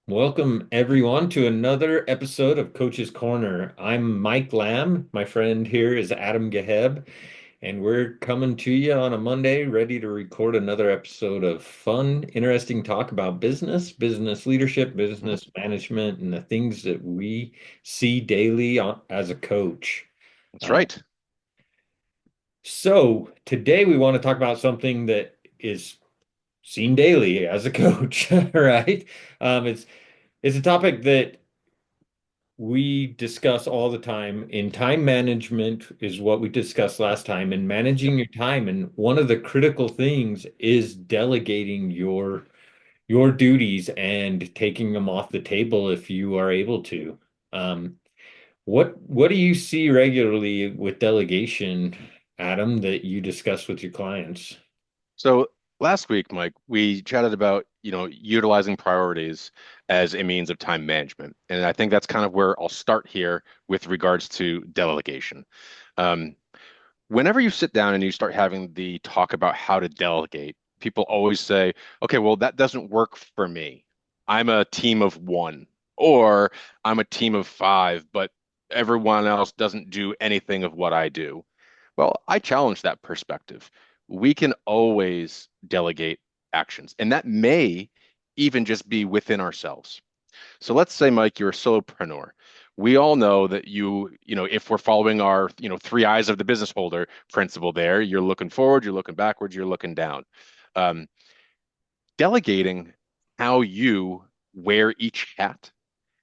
Welcome everyone to another episode of Coach's Corner. I'm Mike Lamb. My friend here is Adam Geheb, and we're coming to you on a Monday, ready to record another episode of fun, interesting talk about business, business leadership, Mhm. business management, and the things that we see daily as a coach. That's Uh, right. so today we want to talk about something that is seen daily as a coach, right? It's a topic that we discuss all the time in time management is what we discussed last time and Yep. managing your time. And one of the critical things is delegating your duties and taking them off the table if you are able to. Um, what do you see regularly with delegation, Adam, that you discuss with your clients? So last week, Mike, we chatted about, utilizing priorities as a means of time management. And I think that's kind of where I'll start here with regards to delegation. Um, Whenever you sit down and you start having the talk about how to delegate, people always say, okay, well, that doesn't work for me. I'm a team of one, or I'm a team of five, but everyone else doesn't do anything of what I do. Well, I challenge that perspective. We can always delegate actions, and that may even just be within ourselves. So let's say, Mike, you're a solopreneur. We all know that if we're following our, three eyes of the business holder principle there, you're looking forward, you're looking backwards, you're looking down. Um, Delegating how you wear each hat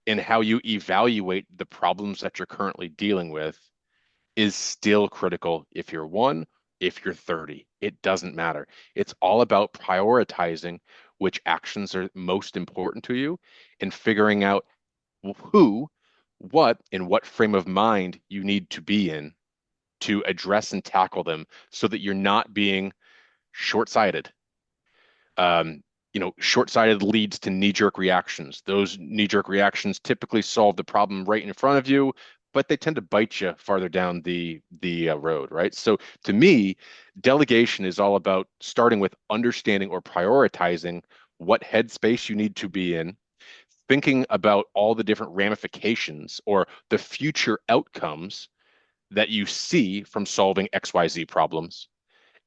and how you evaluate the problems that you're currently dealing with is still critical if you're one, if you're 30. It doesn't matter. It's all about prioritizing which actions are most important to you and figuring out who, what, and what frame of mind you need to be in to address and tackle them so that you're not being short-sighted. Short-sighted leads to knee-jerk reactions. Those knee-jerk reactions typically solve the problem right in front of you, but they tend to bite you farther down the road, right? So to me, delegation is all about starting with understanding or prioritizing what headspace you need to be in, thinking about all the different ramifications or the future outcomes that you see from solving XYZ problems,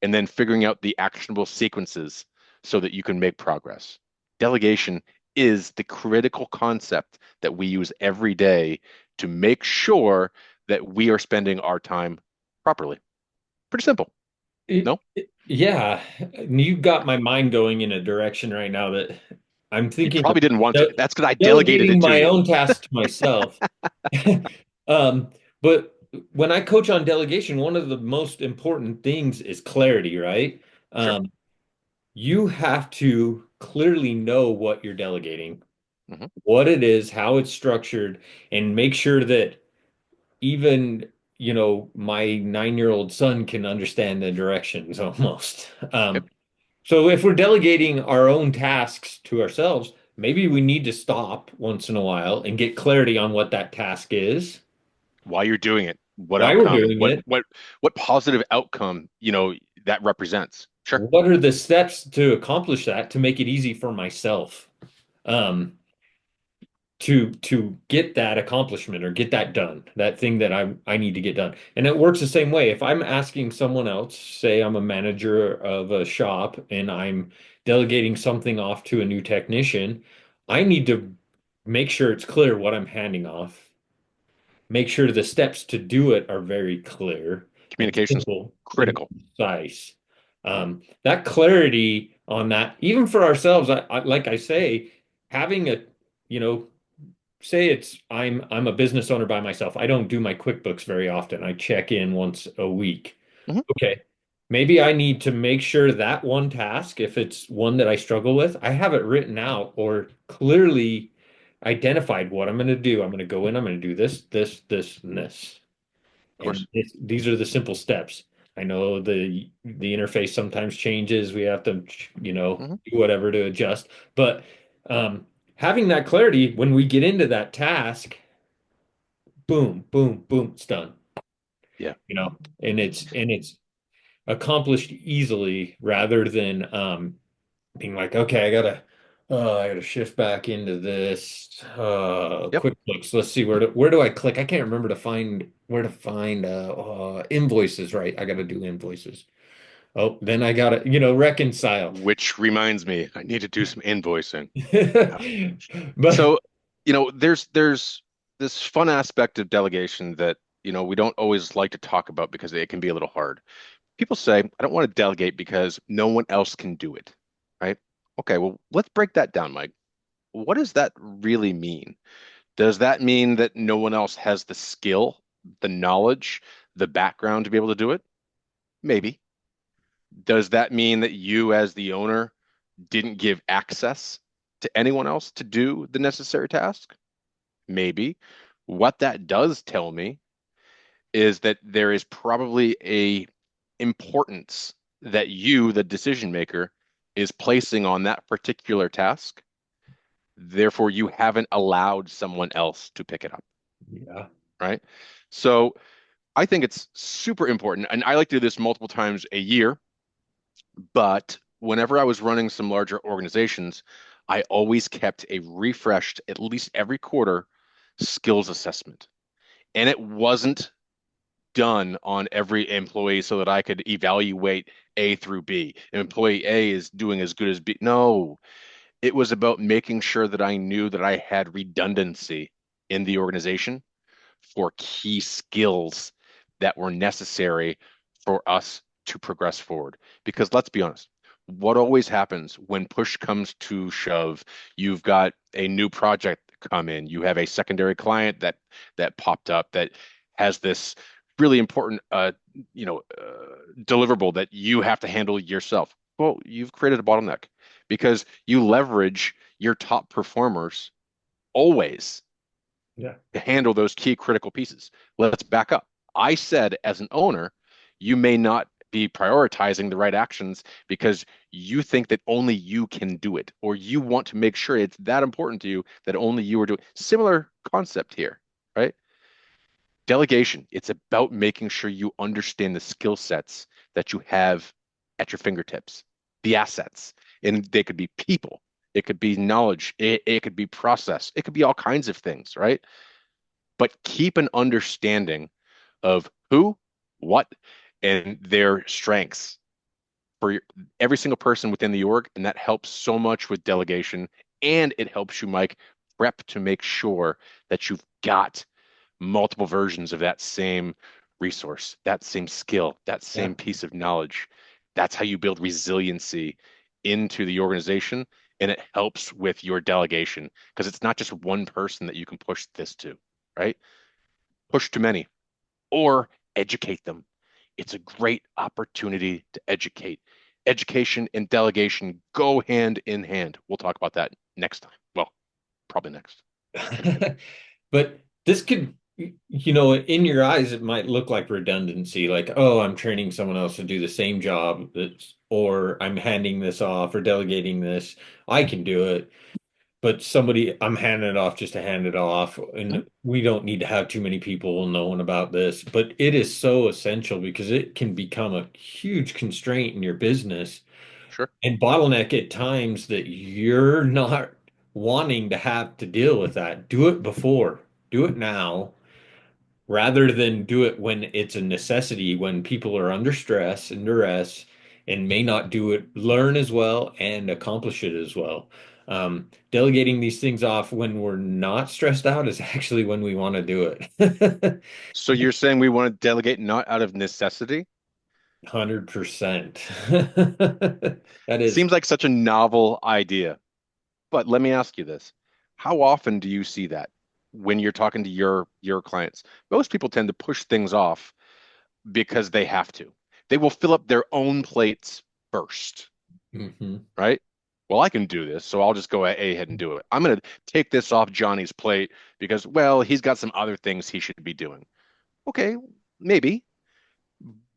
and then figuring out the actionable sequences so that you can make progress. Delegation is the critical concept that we use every day to make sure that we are spending our time properly. Pretty simple. No? Yeah, you got my mind going in a direction right now that I'm You thinking of probably didn't want to. That's because I delegated delegating it to my you. own task to myself. Um, but when I coach on delegation, one of the most important things is clarity, right? Sure. Um, you have to clearly know what you're delegating, Hmm. what it is, how it's structured, and make sure that even, my 9-year-old son can understand the directions almost. Okay. So if we're delegating our own tasks to ourselves, maybe we need to stop once in a while and get clarity on what that task is, While you're doing it, what why we're outcome and doing what it, what what positive outcome, that represents. Sure. what are the steps to accomplish that to make it easy for myself, um, to get that accomplishment or get that done, that thing that I need to get done. And it works the same way. If I'm asking someone else, say I'm a manager of a shop and I'm delegating something off to a new technician, I need to make sure it's clear what I'm handing off. Make sure the steps to do it are very clear and Communication's simple and critical. concise. That clarity on that, even for ourselves, like I say, having a, you know, say it's I'm a business owner by myself. I don't do my QuickBooks very often. I check in once a week. Hmm. Okay. Maybe I need to make sure that one task, if it's one that I struggle with, I have it written out or clearly identified what I'm going to do. I'm going to go in, I'm going to do this, this, this, and this. Of And course. these are the simple steps. I know the interface sometimes changes. We have to, Hmm. do whatever to adjust. But having that clarity when we get into that task, boom, boom, boom, it's done. Yeah. And it's accomplished easily rather than being like, okay, I gotta I gotta shift back into this. Yep. QuickBooks. Let's see where do I click? I can't remember to find where to find invoices, right? I gotta do invoices. Oh, then I gotta, reconcile. Which reminds me, I need to do some invoicing. Yeah. But So, there's this fun aspect of delegation that, we don't always like to talk about because it can be a little hard. People say, I don't want to delegate because no one else can do it, right? Okay, well, let's break that down, Mike. What does that really mean? Does that mean that no one else has the skill, the knowledge, the background to be able to do it? Maybe. Does that mean that you, as the owner, didn't give access to anyone else to do the necessary task? Maybe. What that does tell me is that there is probably a importance that you, the decision maker, is placing on that particular task. Therefore, you haven't allowed someone else to pick it up, yeah. right? So I think it's super important. And I like to do this multiple times a year, but whenever I was running some larger organizations, I always kept a refreshed, at least every quarter, skills assessment. And it wasn't done on every employee so that I could evaluate A through B. Employee A is doing as good as B. No, it was about making sure that I knew that I had redundancy in the organization for key skills that were necessary for us to progress forward. Because let's be honest, what always happens when push comes to shove, you've got a new project come in, you have a secondary client that popped up that has this really important deliverable that you have to handle yourself. Well, you've created a bottleneck because you leverage your top performers always Yeah. to handle those key critical pieces. Let's back up. I said, as an owner, you may not be prioritizing the right actions because you think that only you can do it, or you want to make sure it's that important to you that only you are doing. Similar concept here, right? Delegation, it's about making sure you understand the skill sets that you have at your fingertips, the assets. And they could be people, it could be knowledge, it could be process, it could be all kinds of things, right? But keep an understanding of who, what, and their strengths for every single person within the org. And that helps so much with delegation. And it helps you, Mike, prep to make sure that you've got multiple versions of that same resource, that same skill, that Yeah. same piece of knowledge. That's how you build resiliency into the organization. And it helps with your delegation because it's not just one person that you can push this to, right? Push to many or educate them. It's a great opportunity to educate. Education and delegation go hand in hand. We'll talk about that next time. Well, probably next. But this could, in your eyes, it might look like redundancy, like, oh, I'm training someone else to do the same job or I'm handing this off or delegating this. I can do it, but I'm handing it off just to hand it off. Mhm. And we don't need to have too many people knowing about this, but it is so essential because it can become a huge constraint in your business Sure. and bottleneck at times that you're not wanting to have to deal with that. Do it before, do it now, rather than do it when it's a necessity, when people are under stress and duress and may not do it, learn as well and accomplish it as well. Delegating these things off when we're not stressed out is actually when we want to do it. So you're saying we want to delegate not out of necessity? 100%. That is. Seems like such a novel idea. But let me ask you this. How often do you see that when you're talking to your clients? Most people tend to push things off because they have to. They will fill up their own plates first, Mhm. right? Well, I can do this, so I'll just go ahead and do it. I'm going to take this off Johnny's plate because, well, he's got some other things he should be doing. Okay, maybe.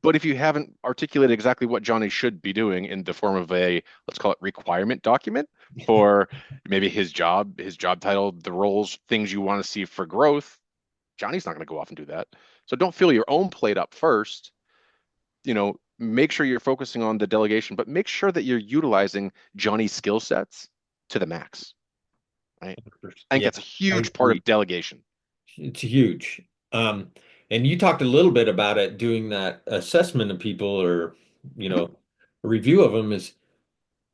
But if you haven't articulated exactly what Johnny should be doing in the form of a, let's call it requirement document for maybe his job title, the roles, things you want to see for growth, Johnny's not going to go off and do that. So don't fill your own plate up first. Make sure you're focusing on the delegation, but make sure that you're utilizing Johnny's skill sets to the max, right? I think Yeah, that's a I huge part agree. of delegation. It's huge. Um, and you talked a little bit about it doing that assessment of people or, you Mhm. know, a review of them is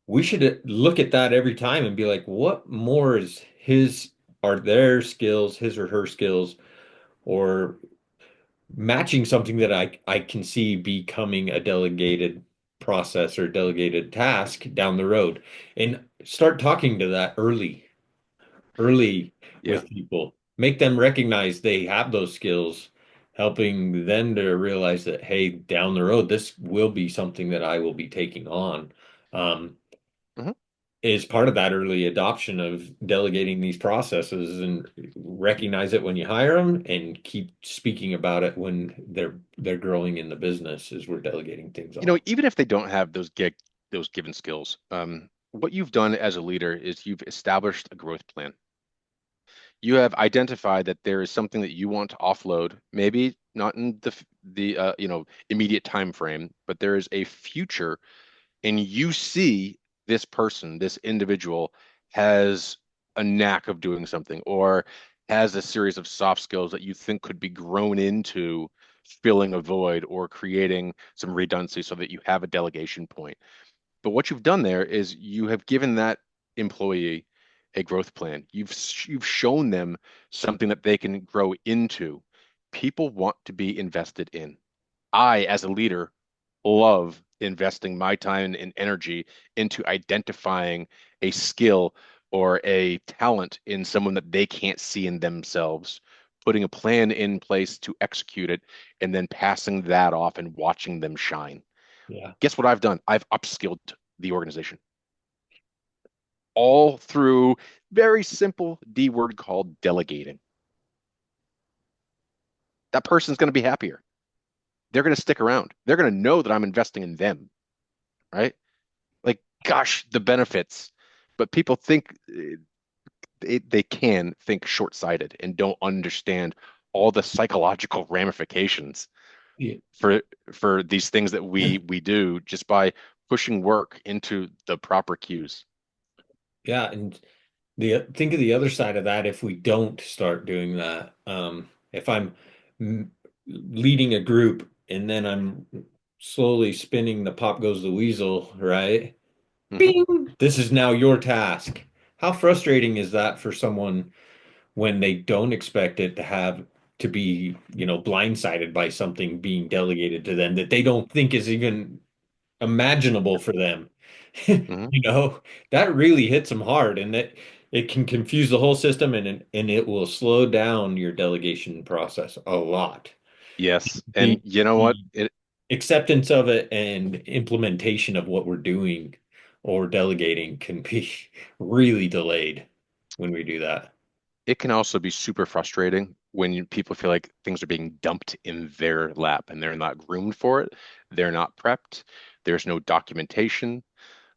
we should look at that every time and be like, what more is his are their skills, his or her skills, or matching something that I can see becoming a delegated process or delegated task down the road. And start talking to that early Yeah. with people. Make them recognize they have those skills, helping them to realize that, hey, down the road, this will be something that I will be taking on. Um, Mhm. is part of that early adoption of delegating these processes and recognize it when you hire them and keep speaking about it when they're growing in the business as we're delegating things off. Even if they don't have those given skills, what you've done as a leader is you've established a growth plan. You have identified that there is something that you want to offload, maybe not in the immediate time frame, but there is a future, and you see this person, this individual has a knack of doing something or has a series of soft skills that you think could be grown into filling a void or creating some redundancy so that you have a delegation point. But what you've done there is you have given that employee a growth plan. You've shown them something that they can grow into. People want to be invested in. I, as a leader, love investing my time and energy into identifying a skill or a talent in someone that they can't see in themselves, putting a plan in place to execute it, and then passing that off and watching them shine. Yeah. Guess what I've done? I've upskilled the organization all through very simple D word called delegating. That person's going to be happier. They're going to stick around. They're going to know that I'm investing in them, right? Like, gosh, the benefits. But people think they can think short-sighted and don't understand all the psychological ramifications Yeah. for for these things that we do just by pushing work into the proper cues. Yeah, and think of the other side of that if we don't start doing that. If I'm leading a group and then I'm slowly spinning the pop goes the weasel, right? Hmm. Bing! This is now your task. How frustrating is that for someone when they don't expect it to have to be, blindsided by something being delegated to them that they don't think is even imaginable for them. Hmm. That really hits them hard and that it can confuse the whole system and it will slow down your delegation process a lot. Yes. The, And you know what? the acceptance of it and implementation of what we're doing or delegating can be really delayed when we do that. It can also be super frustrating when people feel like things are being dumped in their lap and they're not groomed for it. They're not prepped. There's no documentation.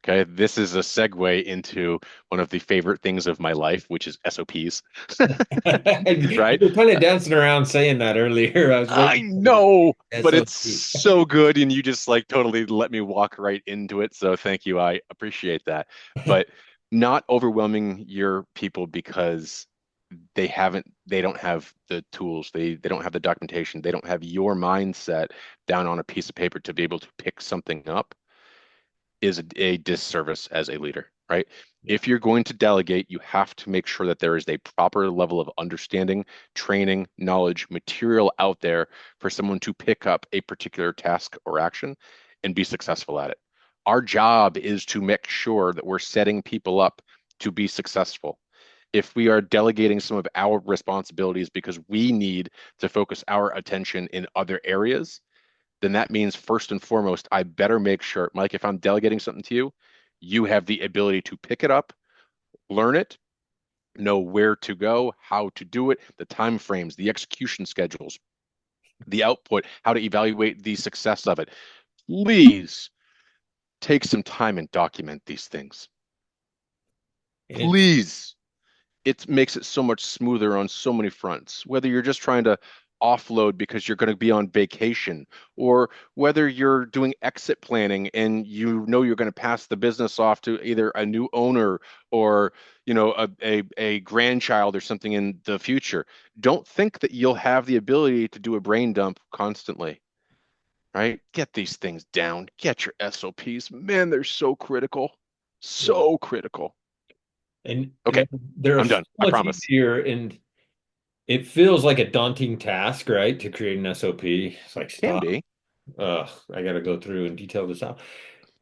Okay, this is a segue into one of the favorite things of my life, which is SOPs, You right? were kind of dancing around saying that earlier. I was I waiting for the know, but it's SOP. so good, and you just like totally let me walk right into it. So thank you. I appreciate that. But not overwhelming your people because they don't have the tools, they don't have the documentation, they don't have your mindset down on a piece of paper to be able to pick something up is a disservice as a leader, right? Yeah. If you're going to delegate, you have to make sure that there is a proper level of understanding, training, knowledge, material out there for someone to pick up a particular task or action and be successful at it. Our job is to make sure that we're setting people up to be successful. If we are delegating some of our responsibilities because we need to focus our attention in other areas, then that means first and foremost, I better make sure, Mike, if I'm delegating something to you, you have the ability to pick it up, learn it, know where to go, how to do it, the time frames, the execution schedules, the output, how to evaluate the success of it. Please take some time and document these things. It's Please. It makes it so much smoother on so many fronts. Whether you're just trying to offload because you're going to be on vacation, or whether you're doing exit planning and you know you're going to pass the business off to either a new owner or a grandchild or something in the future. Don't think that you'll have the ability to do a brain dump constantly, right? Get these things down. Get your SOPs. Man, they're so critical. Yeah. So critical. And Okay, they're I'm so done. I much promise. easier, and it feels like a daunting task, right? To create an SOP. It's like, Can stop. be. I got to go through and detail this out.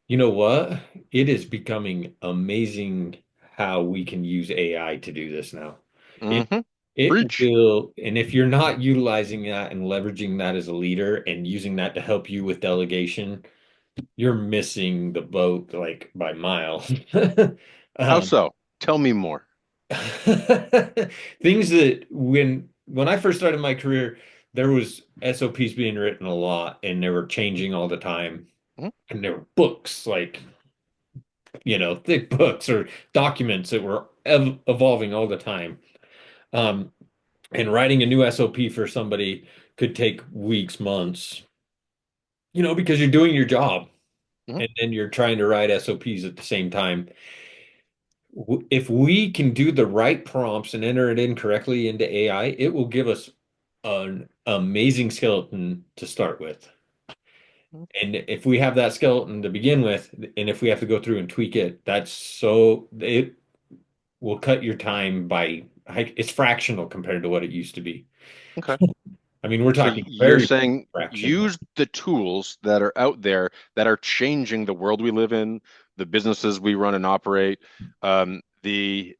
You know what? It is becoming amazing how we can use AI to do this now. It Hmm. it Preach. will, and if you're not utilizing that and leveraging that as a leader and using that to help you with delegation, you're missing the boat like by miles. How Um, so? Tell me more. things that when I first started my career, there was SOPs being written a lot and they were changing all the time. Mhm. And there were books like, thick books or documents that were evolving all the time. Um, and writing a new SOP for somebody could take weeks, months, because you're doing your job Mhm. and then you're trying to write SOPs at the same time. If we can do the right prompts and enter it in correctly into AI, it will give us an amazing skeleton to start with. And if we have that skeleton to begin with, and if we have to go through and tweak it, it will cut your time by, it's fractional compared to what it used to be. Okay. I mean, we're So talking you're very saying fraction. use the tools that are out there that are changing the world we live in, the businesses we run and operate, the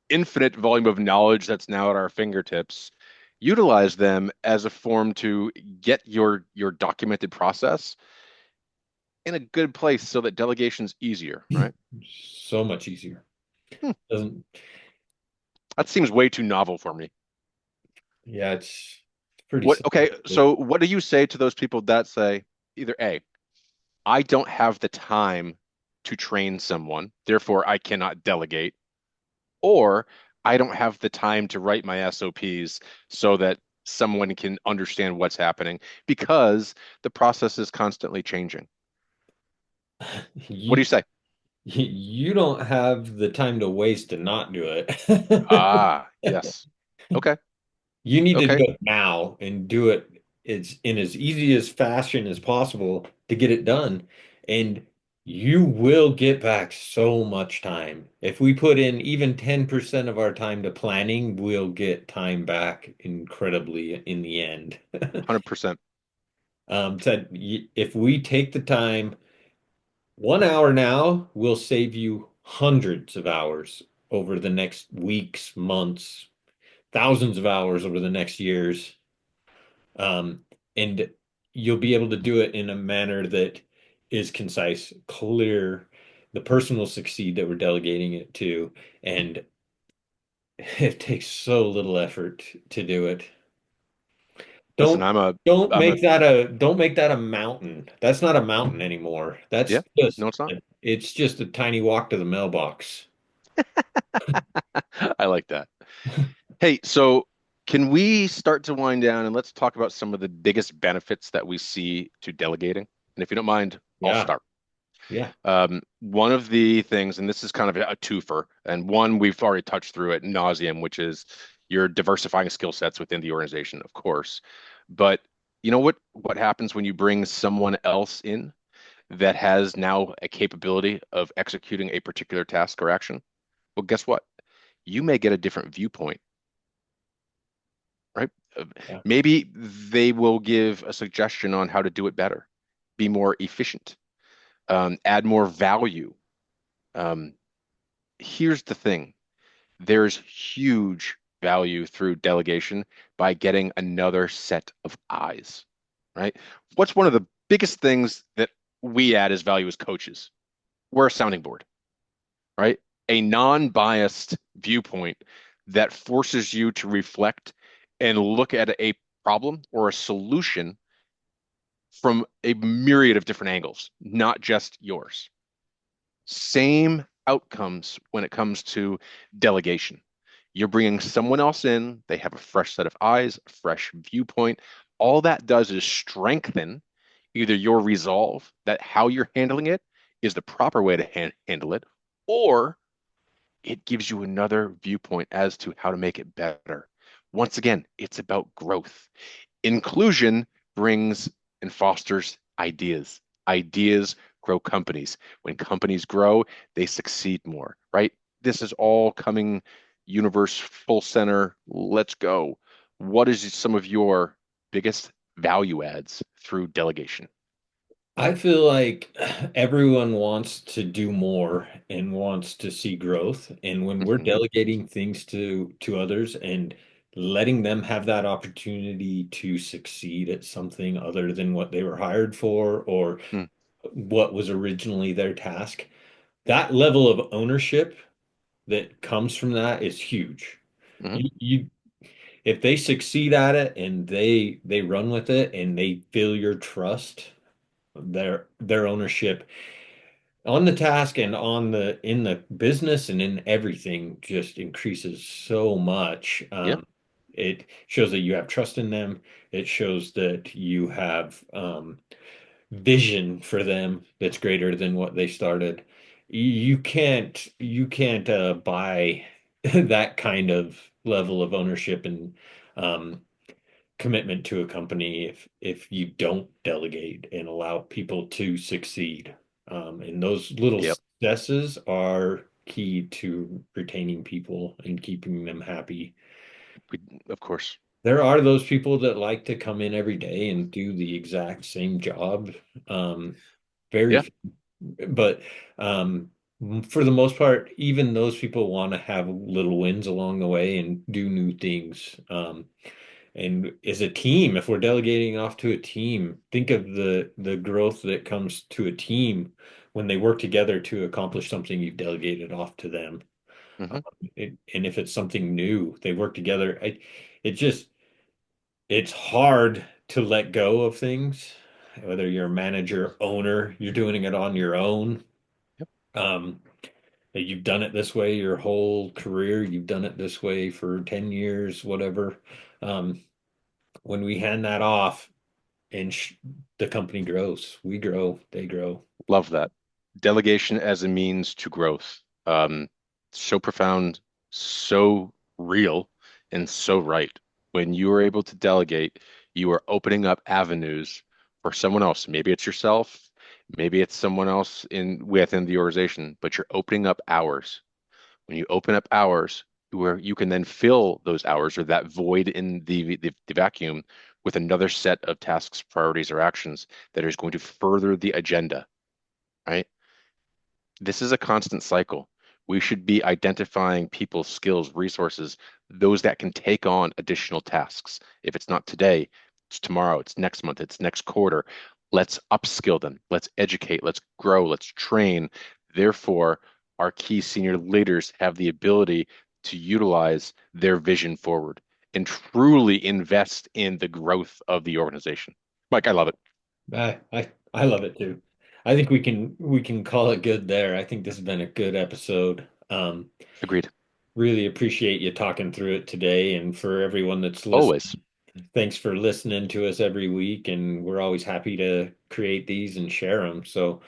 infinite volume of knowledge that's now at our fingertips. Utilize them as a form to get your documented process in a good place so that delegation's easier, right? So much easier. Hmm. Doesn't, That seems way too novel for me. yeah, it's pretty What, simple. okay, so what do you say to those people that say either A, I don't have the time to train someone, therefore I cannot delegate, or I don't have the time to write my SOPs so that someone can understand what's happening because the process is constantly changing. What do You you say? you don't have the time to waste to not do it. Ah, yes. Okay. You need to do Okay. it now and do it in as easy as fashion as possible to get it done. And you will get back so much time. If we put in even 10% of our time to planning, we'll get time back incredibly in the end. 100%. If we take the time, 1 hour now will save you hundreds of hours over the next weeks, months, thousands of hours over the next years. Um, and you'll be able to do it in a manner that is concise, clear. The person will succeed that we're delegating it to, and it takes so little effort to do it. Listen, Don't I'm a, don't make that a mountain. That's not a mountain anymore. yeah, no, it's not. It's just a tiny walk to the mailbox. I like that. Hey, so can we start to wind down and let's talk about some of the biggest benefits that we see to delegating? And if you don't mind, I'll Yeah, start. yeah. One of the things, and this is kind of a twofer, and one we've already touched through at nauseum, which is you're diversifying skill sets within the organization, of course. But you know what happens when you bring someone else in that has now a capability of executing a particular task or action? Well, guess what? You may get a different viewpoint, right? Uh, Yeah. Maybe they will give a suggestion on how to do it better, be more efficient, add more value. Um, Here's the thing. There's huge value through delegation by getting another set of eyes, right? What's one of the biggest things that we add as value as coaches? We're a sounding board, right? A non-biased viewpoint that forces you to reflect and look at a problem or a solution from a myriad of different angles, not just yours. Same outcomes when it comes to delegation. You're bringing someone else in, they have a fresh set of eyes, a fresh viewpoint. All that does is strengthen either your resolve that how you're handling it is the proper way to handle it, or it gives you another viewpoint as to how to make it better. Once again, it's about growth. Inclusion brings and fosters ideas. Ideas grow companies. When companies grow, they succeed more, right? This is all coming universe full center. Let's go. What is some of your biggest value adds through delegation? I feel like everyone wants to do more and wants to see growth. And when we're Hmm. delegating things to others and letting them have that opportunity to succeed at something other than what they were hired for or what was originally their task, that level of ownership that comes from that is huge. Hmm. You if they succeed at it and they run with it and they feel your trust, their ownership on the task and on the in the business and in everything just increases so much. Yep. It shows that you have trust in them. It shows that you have vision for them that's greater than what they started. You can't buy that kind of level of ownership and um, commitment to a company if you don't delegate and allow people to succeed. And those little Yep. successes are key to retaining people and keeping them happy. We, of course. There are those people that like to come in every day and do the exact same job. Um, Yeah. very, but um, for the most part, even those people want to have little wins along the way and do new things. And as a team, if we're delegating off to a team, think of the growth that comes to a team when they work together to accomplish something you've delegated off to them. Hmm. And if it's something new, they work together. It just it's hard to let go of things, whether you're a manager, owner, you're doing it on your own. Yep. Um, you've done it this way your whole career. You've done it this way for 10 years, whatever. Um, when we hand that off, and the company grows. We grow, they grow. Love that. Delegation as a means to growth. So profound, so real, and so right. When you are able to delegate, you are opening up avenues for someone else. Maybe it's yourself, maybe it's someone else in within the organization, but you're opening up hours. When you open up hours where you can then fill those hours or that void in the vacuum with another set of tasks, priorities, or actions that is going to further the agenda, right? This is a constant cycle. We should be identifying people's skills, resources, those that can take on additional tasks. If it's not today, it's tomorrow, it's next month, it's next quarter. Let's upskill them. Let's educate. Let's grow. Let's train. Therefore, our key senior leaders have the ability to utilize their vision forward and truly invest in the growth of the organization. Mike, I love it. I love it too. I think we can call it good there. I think this has been a good episode. Agreed. Really appreciate you talking through it today, and for everyone that's Always. listening, thanks for listening to us every week, and we're always happy to create these and share them. So,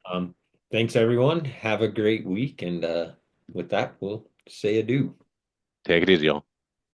um, thanks everyone. Have a great week, and with that, we'll say adieu. Take it easy, y'all.